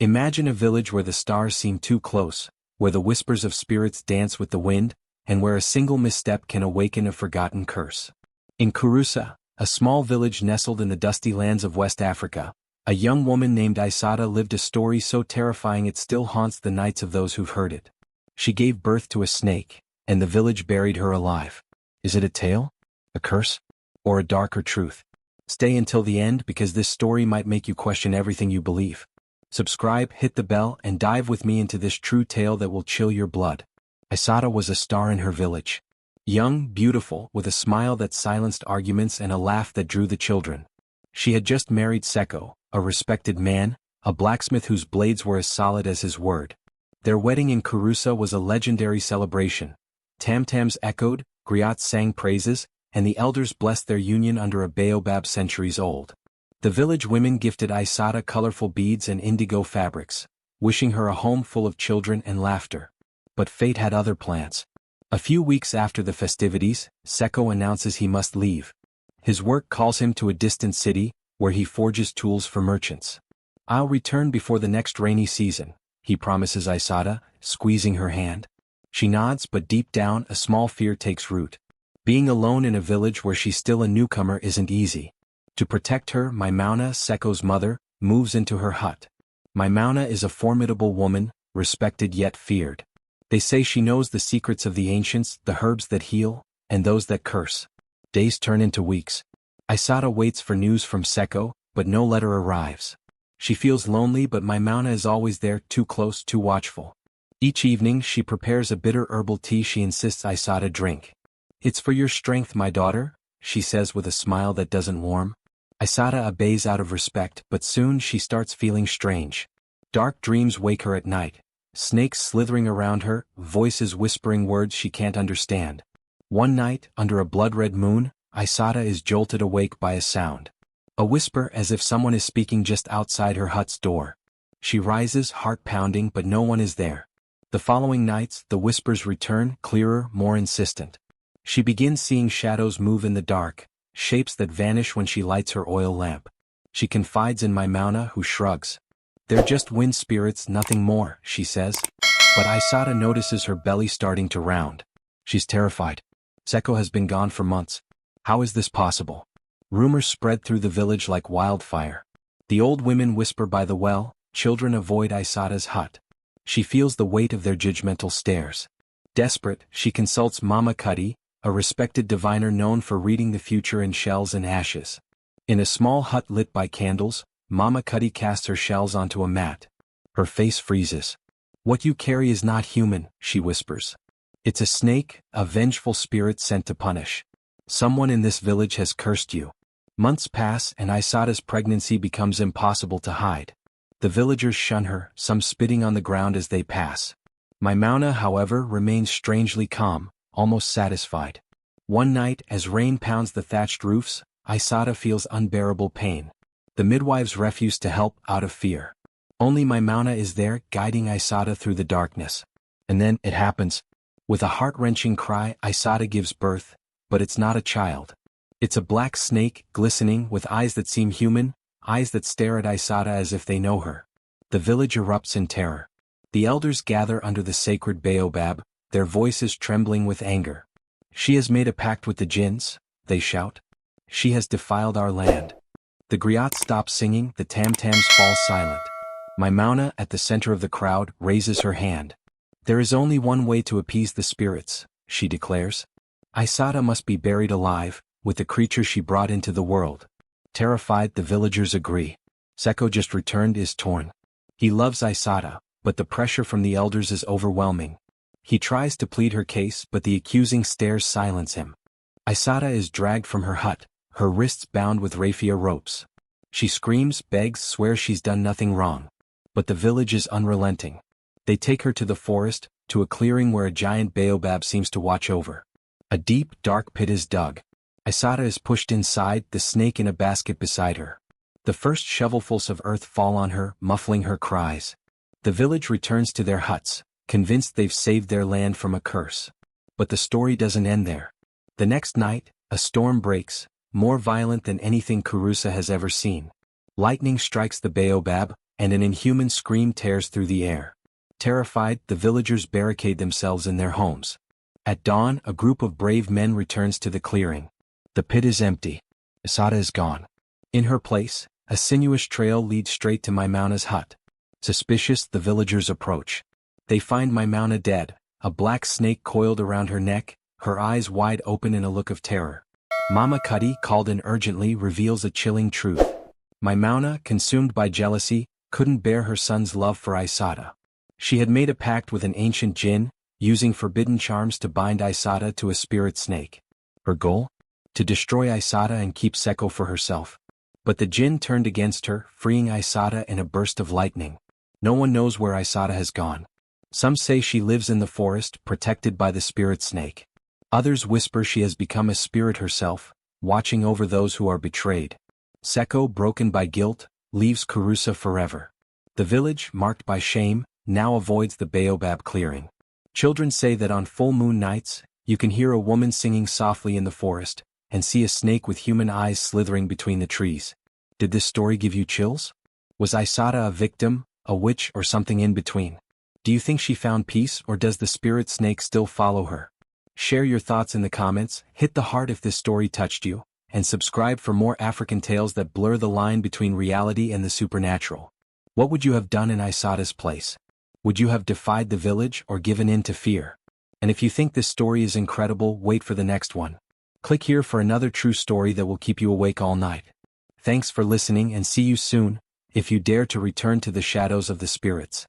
Imagine a village where the stars seem too close, where the whispers of spirits dance with the wind, and where a single misstep can awaken a forgotten curse. In Kouroussa, a small village nestled in the dusty lands of West Africa, a young woman named Aïssata lived a story so terrifying it still haunts the nights of those who've heard it. She gave birth to a snake, and the village buried her alive. Is it a tale? A curse? Or a darker truth? Stay until the end because this story might make you question everything you believe. Subscribe, hit the bell, and dive with me into this true tale that will chill your blood. Aïssata was a star in her village. Young, beautiful, with a smile that silenced arguments and a laugh that drew the children. She had just married Seko, a respected man, a blacksmith whose blades were as solid as his word. Their wedding in Kouroussa was a legendary celebration. Tam-tams echoed, griots sang praises, and the elders blessed their union under a baobab centuries old. The village women gifted Aïssata colorful beads and indigo fabrics, wishing her a home full of children and laughter. But fate had other plans. A few weeks after the festivities, Seko announces he must leave. His work calls him to a distant city, where he forges tools for merchants. I'll return before the next rainy season, he promises Aïssata, squeezing her hand. She nods, but deep down a small fear takes root. Being alone in a village where she's still a newcomer isn't easy. To protect her, Maimouna, Seko's mother, moves into her hut. Maimouna is a formidable woman, respected yet feared. They say she knows the secrets of the ancients, the herbs that heal, and those that curse. Days turn into weeks. Aïssata waits for news from Seko, but no letter arrives. She feels lonely, but Maimouna is always there, too close, too watchful. Each evening she prepares a bitter herbal tea she insists Aïssata drink. "It's for your strength, my daughter," she says with a smile that doesn't warm. Aïssata obeys out of respect, but soon she starts feeling strange. Dark dreams wake her at night. Snakes slithering around her, voices whispering words she can't understand. One night, under a blood-red moon, Aïssata is jolted awake by a sound. A whisper as if someone is speaking just outside her hut's door. She rises, heart pounding, but no one is there. The following nights, the whispers return, clearer, more insistent. She begins seeing shadows move in the dark, shapes that vanish when she lights her oil lamp. She confides in Maimouna, who shrugs. "They're just wind spirits, nothing more," she says. But Aïssata notices her belly starting to round. She's terrified. Seko has been gone for months. How is this possible? Rumors spread through the village like wildfire. The old women whisper by the well, children avoid Aïssata's hut. She feels the weight of their judgmental stares. Desperate, she consults Mama Kadi, a respected diviner known for reading the future in shells and ashes. In a small hut lit by candles, Mama Kadi casts her shells onto a mat. Her face freezes. "What you carry is not human," she whispers. "It's a snake, a vengeful spirit sent to punish. Someone in this village has cursed you." Months pass and Aïssata's pregnancy becomes impossible to hide. The villagers shun her, some spitting on the ground as they pass. Maimouna, however, remains strangely calm, almost satisfied. One night, as rain pounds the thatched roofs, Aïssata feels unbearable pain. The midwives refuse to help, out of fear. Only Maimouna is there, guiding Aïssata through the darkness. And then, it happens. With a heart-wrenching cry, Aïssata gives birth, but it's not a child. It's a black snake, glistening, with eyes that seem human, eyes that stare at Aïssata as if they know her. The village erupts in terror. The elders gather under the sacred baobab, their voices trembling with anger. "She has made a pact with the jinns," they shout. "She has defiled our land." The griots stop singing, the tam-tams fall silent. Maimouna, at the center of the crowd, raises her hand. "There is only one way to appease the spirits," she declares. Aïssata must be buried alive, with the creature she brought into the world. Terrified, the villagers agree. Seko, just returned, is torn. He loves Aïssata, but the pressure from the elders is overwhelming. He tries to plead her case, but the accusing stares silence him. Aïssata is dragged from her hut, her wrists bound with raffia ropes. She screams, begs, swears she's done nothing wrong. But the village is unrelenting. They take her to the forest, to a clearing where a giant baobab seems to watch over. A deep, dark pit is dug. Aïssata is pushed inside, the snake in a basket beside her. The first shovelfuls of earth fall on her, muffling her cries. The village returns to their huts, convinced they've saved their land from a curse. But the story doesn't end there. The next night, a storm breaks, more violent than anything Kouroussa has ever seen. Lightning strikes the baobab, and an inhuman scream tears through the air. Terrified, the villagers barricade themselves in their homes. At dawn, a group of brave men returns to the clearing. The pit is empty. Aïssata is gone. In her place, a sinuous trail leads straight to Maimuna's hut. Suspicious, the villagers approach. They find Maimuna dead, a black snake coiled around her neck, her eyes wide open in a look of terror. Mama Cuddy, called in urgently, reveals a chilling truth. Maimuna, consumed by jealousy, couldn't bear her son's love for Aïssata. She had made a pact with an ancient jinn, using forbidden charms to bind Aïssata to a spirit snake. Her goal? To destroy Aïssata and keep Seko for herself. But the jinn turned against her, freeing Aïssata in a burst of lightning. No one knows where Aïssata has gone. Some say she lives in the forest, protected by the spirit snake. Others whisper she has become a spirit herself, watching over those who are betrayed. Seko, broken by guilt, leaves Kouroussa forever. The village, marked by shame, now avoids the baobab clearing. Children say that on full moon nights, you can hear a woman singing softly in the forest, and see a snake with human eyes slithering between the trees. Did this story give you chills? Was Aïssata a victim, a witch, or something in between? Do you think she found peace, or does the spirit snake still follow her? Share your thoughts in the comments, hit the heart if this story touched you, and subscribe for more African tales that blur the line between reality and the supernatural. What would you have done in Aïssata's place? Would you have defied the village or given in to fear? And if you think this story is incredible, wait for the next one. Click here for another true story that will keep you awake all night. Thanks for listening and see you soon, if you dare to return to the shadows of the spirits.